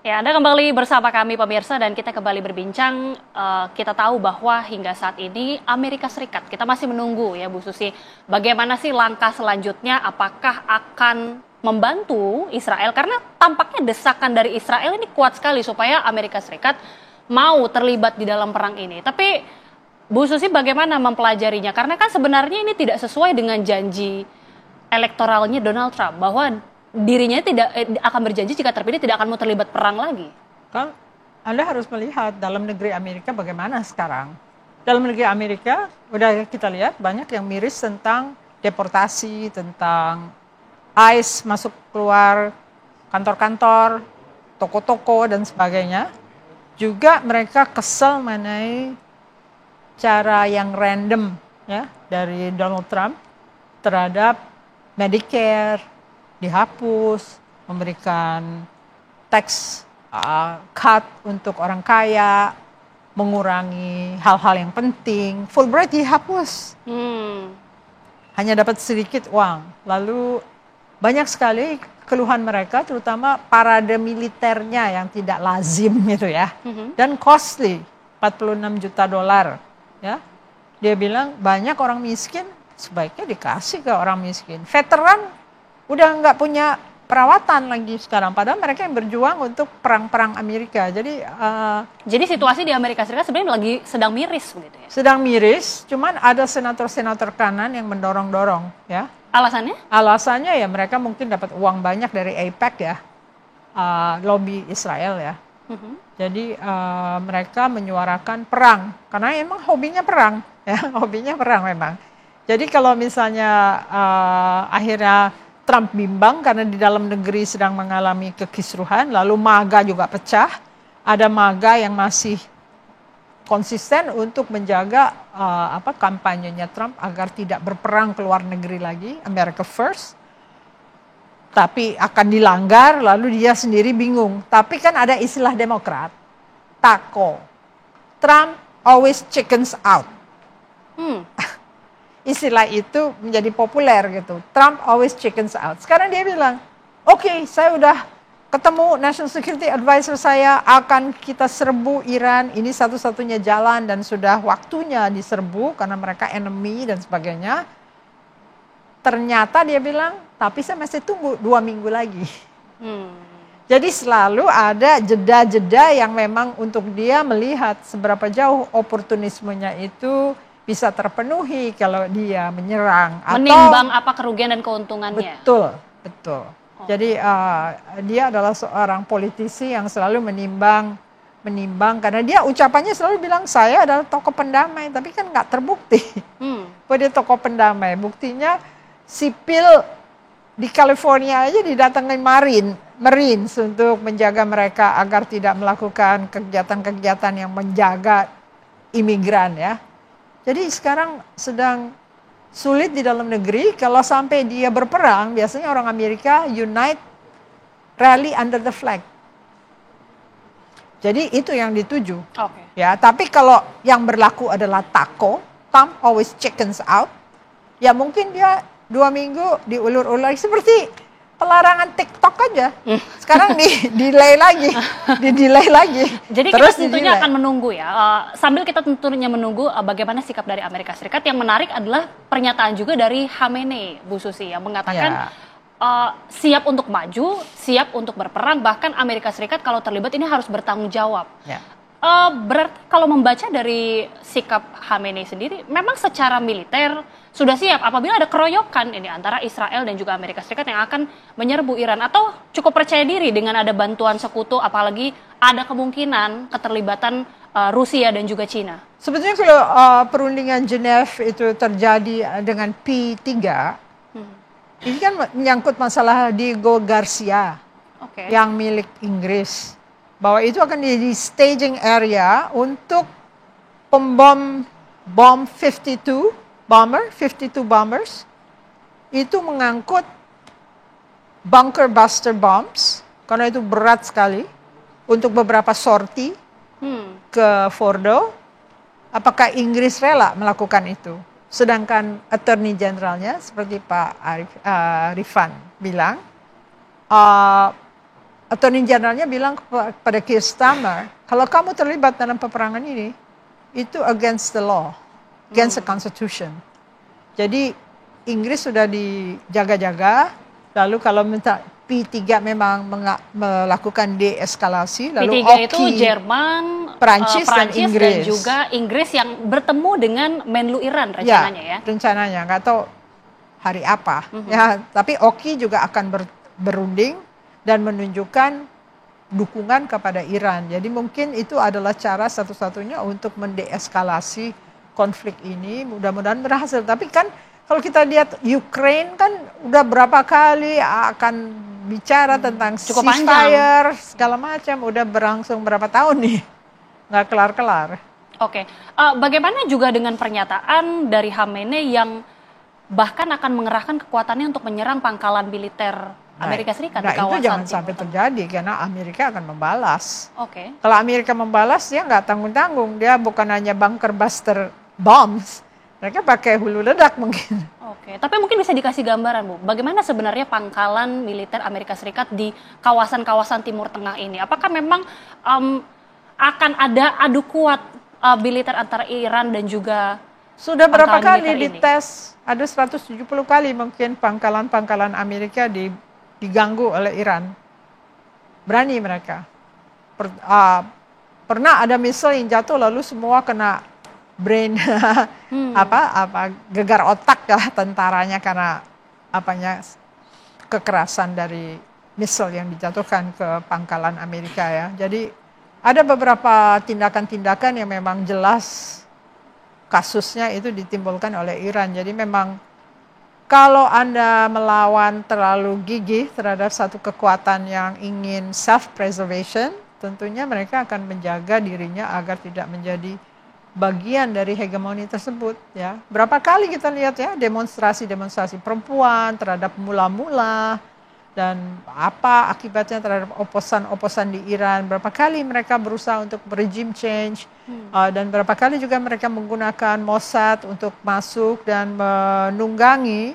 Ya, Anda kembali bersama kami pemirsa dan kita kembali berbincang. Kita tahu bahwa hingga saat ini Amerika Serikat, kita masih menunggu ya Bu Susi, bagaimana sih langkah selanjutnya, apakah akan membantu Israel, karena tampaknya desakan dari Israel ini kuat sekali supaya Amerika Serikat mau terlibat di dalam perang ini. Tapi Bu Susi bagaimana mempelajarinya? Karena kan sebenarnya ini tidak sesuai dengan janji elektoralnya Donald Trump bahwa dirinya tidak akan berjanji jika terpilih tidak akan mau terlibat perang lagi. Kan Anda harus melihat dalam negeri Amerika bagaimana sekarang. Dalam negeri Amerika udah kita lihat banyak yang miris tentang deportasi, tentang ICE masuk keluar kantor-kantor, toko-toko dan sebagainya. Juga mereka kesal mengenai cara yang random ya dari Donald Trump terhadap Medicare, dihapus, memberikan tax cut untuk orang kaya, mengurangi hal-hal yang penting. Fulbright dihapus, hanya dapat sedikit uang. Lalu banyak sekali keluhan mereka, terutama parade militernya yang tidak lazim gitu ya, dan costly, 46 juta dolar. Ya, dia bilang banyak orang miskin, sebaiknya dikasih ke orang miskin. Veteran udah nggak punya perawatan lagi sekarang, padahal mereka yang berjuang untuk perang-perang Amerika. Jadi situasi di Amerika Serikat sebenarnya lagi sedang miris begitu ya? Sedang miris, cuman ada senator-senator kanan yang mendorong-dorong ya. Alasannya? Alasannya ya mereka mungkin dapat uang banyak dari AIPAC ya, lobby Israel ya. Jadi mereka menyuarakan perang, karena emang hobinya perang ya, hobinya perang memang. Jadi kalau misalnya akhirnya Trump bimbang karena di dalam negeri sedang mengalami kekisruhan, lalu MAGA juga pecah. Ada MAGA yang masih konsisten untuk menjaga kampanyenya Trump agar tidak berperang ke luar negeri lagi, America First. Tapi akan dilanggar, lalu dia sendiri bingung. Tapi kan ada istilah Demokrat, TACO. Trump always chickens out. Istilah itu menjadi populer gitu. Trump always chickens out. Sekarang dia bilang, oke, saya udah ketemu National Security Advisor saya, akan kita serbu Iran. Ini satu-satunya jalan dan sudah waktunya diserbu karena mereka enemy dan sebagainya. Ternyata dia bilang, tapi saya masih tunggu 2 minggu lagi. Jadi selalu ada jeda-jeda yang memang untuk dia melihat seberapa jauh oportunismenya itu bisa terpenuhi kalau dia menyerang. Menimbang apa kerugian dan keuntungannya. Betul. Jadi dia bahwa seorang politisi yang selalu menimbang karena dia ucapannya selalu bilang saya adalah tokoh pendamai, tapi kan nggak terbukti. Bahwa dia tokoh pendamai. Buktinya sipil di California aja didatangin Marines untuk menjaga mereka agar tidak melakukan kegiatan-kegiatan yang menjaga imigran ya. Jadi sekarang sedang sulit di dalam negeri. Kalau sampai dia berperang, biasanya orang Amerika unite, rally under the flag. Jadi itu yang dituju. Ya, tapi kalau yang berlaku adalah TACO, Trump always chickens out, ya mungkin dia 2 minggu diulur-ulur seperti pelarangan TikTok aja. Sekarang di-delay lagi. Jadi terus kita tentunya akan menunggu ya. Sambil kita tentunya menunggu bagaimana sikap dari Amerika Serikat. Yang menarik adalah pernyataan juga dari Khamenei, Bu Susi, yang mengatakan siap untuk maju, siap untuk berperang. Bahkan Amerika Serikat kalau terlibat ini harus bertanggung jawab. Berarti kalau membaca dari sikap Khamenei sendiri, memang secara militer sudah siap apabila ada keroyokan ini antara Israel dan juga Amerika Serikat yang akan menyerbu Iran, atau cukup percaya diri dengan ada bantuan sekutu, apalagi ada kemungkinan keterlibatan Rusia dan juga Cina? Sebetulnya kalau perundingan Geneva itu terjadi dengan P3, ini kan menyangkut masalah Diego Garcia yang milik Inggris, bahwa itu akan jadi staging area untuk bom 52 bombers itu mengangkut bunker buster bombs, karena itu berat sekali, untuk beberapa sorti ke Fordo. Apakah Inggris rela melakukan itu? Sedangkan Attorney Generalnya seperti Pak Rifan bilang, Attorney Generalnya bilang kepada Keir Starmer, kalau kamu terlibat dalam peperangan ini, itu against the law, against the constitution. Jadi Inggris sudah dijaga-jaga, lalu kalau minta P3 memang melakukan deeskalasi, lalu P3 itu Jerman, Prancis dan Inggris. Dan juga Inggris yang bertemu dengan Menlu Iran rencananya ya. Rencananya, nggak tahu hari apa. Ya, tapi Oki juga akan berunding dan menunjukkan dukungan kepada Iran. Jadi mungkin itu adalah cara satu-satunya untuk mendeeskalasi konflik ini. Mudah-mudahan berhasil. Tapi kan kalau kita lihat Ukraine kan udah berapa kali akan bicara tentang ceasefire segala macam, udah berlangsung berapa tahun nih, nggak kelar-kelar. Oke, bagaimana juga dengan pernyataan dari Khamenei yang bahkan akan mengerahkan kekuatannya untuk menyerang pangkalan militer Amerika Serikat di kawasan itu jangan sampai terjadi karena Amerika akan membalas. Oke. Kalau Amerika membalas, dia nggak tanggung-tanggung, dia bukan hanya bunker buster bombs, mereka pakai hulu ledak mungkin. Oke, tapi mungkin bisa dikasih gambaran, Bu, bagaimana sebenarnya pangkalan militer Amerika Serikat di kawasan-kawasan Timur Tengah ini? Apakah memang akan ada adu kuat militer antara Iran dan juga sudah berapa kali dites? Ada 170 kali mungkin pangkalan-pangkalan Amerika diganggu oleh Iran. Berani mereka. Pernah ada misil yang jatuh lalu semua kena brain gegar otak lah tentaranya karena kekerasan dari misil yang dijatuhkan ke pangkalan Amerika ya. Jadi ada beberapa tindakan-tindakan yang memang jelas kasusnya itu ditimbulkan oleh Iran. Jadi memang kalau Anda melawan terlalu gigih terhadap satu kekuatan yang ingin self-preservation, tentunya mereka akan menjaga dirinya agar tidak menjadi bagian dari hegemoni tersebut. Ya. Berapa kali kita lihat ya demonstrasi-demonstrasi perempuan terhadap mula-mula, dan apa akibatnya terhadap oposan-oposan di Iran. Berapa kali mereka berusaha untuk regime change, dan berapa kali juga mereka menggunakan Mossad untuk masuk dan menunggangi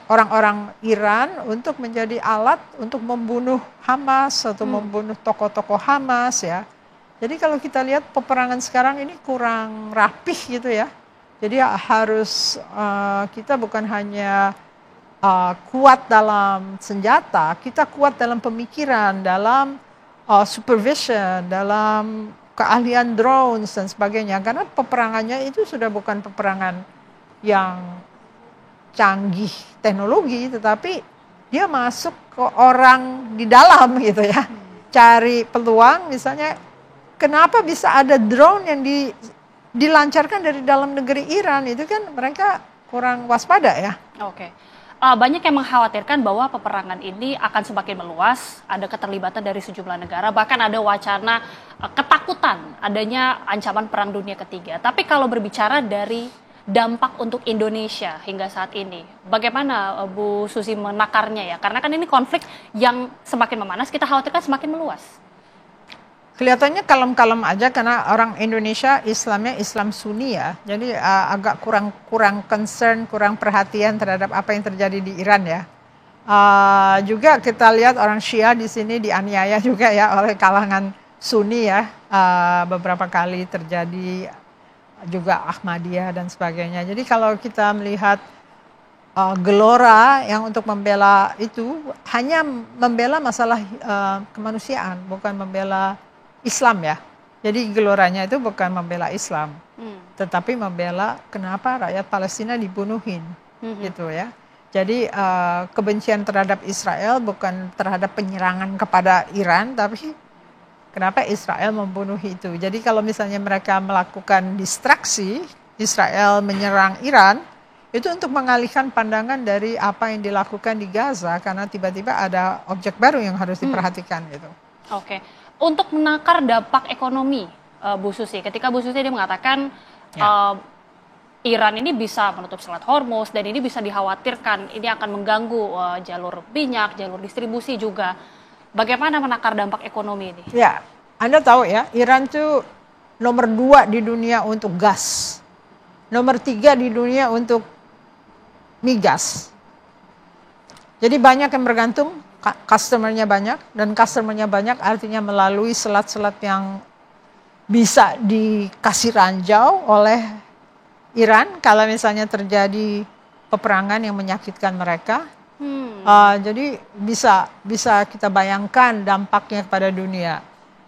orang-orang Iran untuk menjadi alat untuk membunuh Hamas atau membunuh tokoh-tokoh Hamas ya. Jadi kalau kita lihat peperangan sekarang ini kurang rapih gitu ya. Jadi harus kita bukan hanya kuat dalam senjata, kita kuat dalam pemikiran, dalam supervision, dalam keahlian drones dan sebagainya. Karena peperangannya itu sudah bukan peperangan yang canggih teknologi, tetapi dia masuk ke orang di dalam gitu ya. Cari peluang, misalnya kenapa bisa ada drone yang dilancarkan dari dalam negeri Iran, itu kan mereka kurang waspada ya. Oke. Banyak yang mengkhawatirkan bahwa peperangan ini akan semakin meluas, ada keterlibatan dari sejumlah negara, bahkan ada wacana ketakutan adanya ancaman perang dunia ketiga. Tapi kalau berbicara dari dampak untuk Indonesia hingga saat ini, bagaimana Bu Susi menakarnya ya? Karena kan ini konflik yang semakin memanas, kita khawatirkan semakin meluas. Kelihatannya kalem-kalem aja karena orang Indonesia Islamnya Islam Sunni ya, jadi agak kurang concern, kurang perhatian terhadap apa yang terjadi di Iran ya. Juga kita lihat orang Syiah di sini dianiaya juga ya oleh kalangan Sunni ya, beberapa kali terjadi juga Ahmadiyah dan sebagainya. Jadi kalau kita melihat gelora yang untuk membela itu hanya membela masalah kemanusiaan, bukan membela Islam ya. Jadi geloranya itu bukan membela Islam, tetapi membela kenapa rakyat Palestina dibunuhin, gitu ya. Jadi kebencian terhadap Israel bukan terhadap penyerangan kepada Iran, tapi kenapa Israel membunuh itu. Jadi kalau misalnya mereka melakukan distraksi, Israel menyerang Iran, itu untuk mengalihkan pandangan dari apa yang dilakukan di Gaza, karena tiba-tiba ada objek baru yang harus diperhatikan gitu. Oke. Untuk menakar dampak ekonomi, Bu Susi, ketika Bu Susi dia mengatakan Iran ini bisa menutup Selat Hormuz dan ini bisa dikhawatirkan ini akan mengganggu jalur minyak, jalur distribusi juga. Bagaimana menakar dampak ekonomi ini? Ya, Anda tahu ya, Iran itu nomor 2 di dunia untuk gas, nomor 3 di dunia untuk migas. Jadi banyak yang bergantung, customer-nya banyak, dan customer-nya banyak artinya melalui selat-selat yang bisa dikasih ranjau oleh Iran kalau misalnya terjadi peperangan yang menyakitkan mereka. Jadi bisa kita bayangkan dampaknya kepada dunia.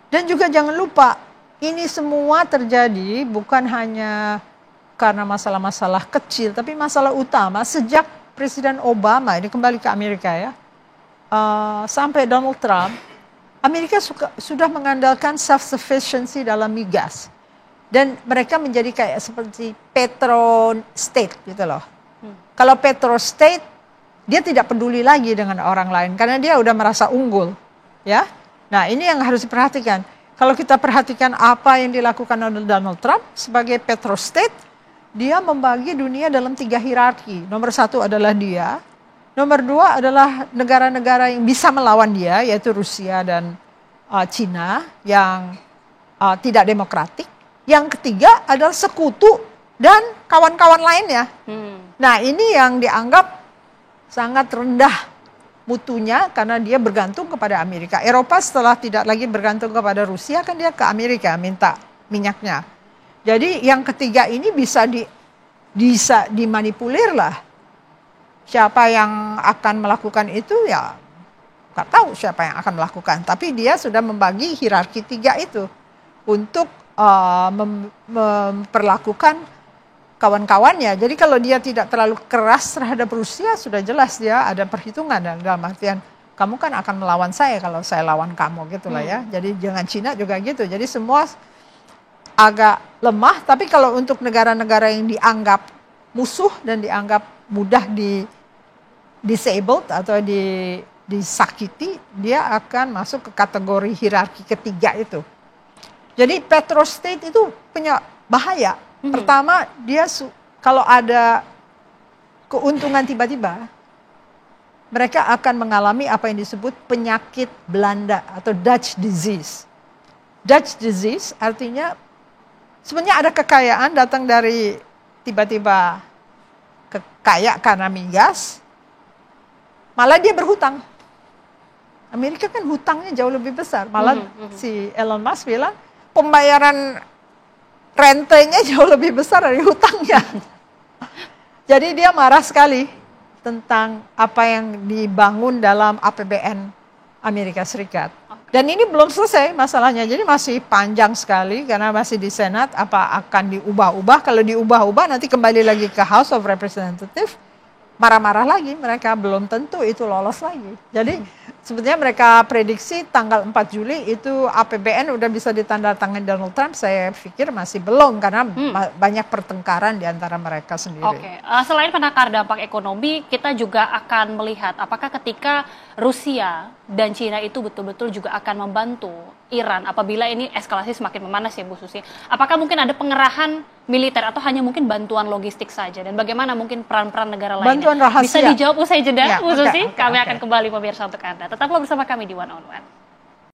Dan juga jangan lupa, ini semua terjadi bukan hanya karena masalah-masalah kecil, tapi masalah utama sejak Presiden Obama ini kembali ke Amerika ya, sampai Donald Trump, Amerika sudah mengandalkan self-sufficiency dalam migas. Dan mereka menjadi kayak seperti petro state gitu loh. Kalau petro state, dia tidak peduli lagi dengan orang lain karena dia udah merasa unggul, ya. Nah, ini yang harus diperhatikan. Kalau kita perhatikan apa yang dilakukan oleh Donald Trump sebagai petro state, dia membagi dunia dalam 3 hierarki. Nomor 1 adalah dia. Nomor 2 adalah negara-negara yang bisa melawan dia, yaitu Rusia dan Cina yang tidak demokratik. Yang ketiga adalah sekutu dan kawan-kawan lainnya. Nah, ini yang dianggap sangat rendah mutunya karena dia bergantung kepada Amerika. Eropa setelah tidak lagi bergantung kepada Rusia, kan dia ke Amerika minta minyaknya. Jadi yang ketiga ini bisa dimanipulir lah. Siapa yang akan melakukan itu ya nggak tahu siapa yang akan melakukan. Tapi dia sudah membagi hierarki 3 itu untuk memperlakukan kawan-kawannya. Jadi kalau dia tidak terlalu keras terhadap Rusia, sudah jelas dia ada perhitungan dalam artian kamu kan akan melawan saya kalau saya lawan kamu gitulah ya. Jadi jangan Cina juga gitu. Jadi semua agak lemah. Tapi kalau untuk negara-negara yang dianggap musuh dan dianggap mudah disabled atau disakiti, dia akan masuk ke kategori hierarki ketiga itu. Jadi petrostate itu punya bahaya. Pertama, dia kalau ada keuntungan tiba-tiba, mereka akan mengalami apa yang disebut penyakit Belanda atau Dutch disease. Dutch disease artinya sebenarnya ada kekayaan datang dari tiba-tiba kaya karena migas, malah dia berhutang. Amerika kan hutangnya jauh lebih besar. Malah si Elon Musk bilang pembayaran rentenya jauh lebih besar dari hutangnya. Jadi dia marah sekali tentang apa yang dibangun dalam APBN Amerika Serikat. Dan ini belum selesai masalahnya, jadi masih panjang sekali karena masih di Senat apa akan diubah-ubah. Kalau diubah-ubah nanti kembali lagi ke House of Representatives, marah-marah lagi, mereka belum tentu itu lolos lagi. Jadi sebetulnya mereka prediksi tanggal 4 Juli itu APBN udah bisa ditandatangani Donald Trump, saya pikir masih belum karena banyak pertengkaran di antara mereka sendiri. Oke, selain penakar dampak ekonomi, kita juga akan melihat apakah ketika Rusia dan Cina itu betul-betul juga akan membantu Iran apabila ini eskalasi semakin memanas ya Bu Susi. Apakah mungkin ada pengerahan militer atau hanya mungkin bantuan logistik saja? Dan bagaimana mungkin peran-peran negara lainnya? Bantuan rahasia. Bisa dijawab usai jeda, ya, Bu Susi. Kami akan kembali pemirsa untuk Anda. Tetaplah bersama kami di One on One.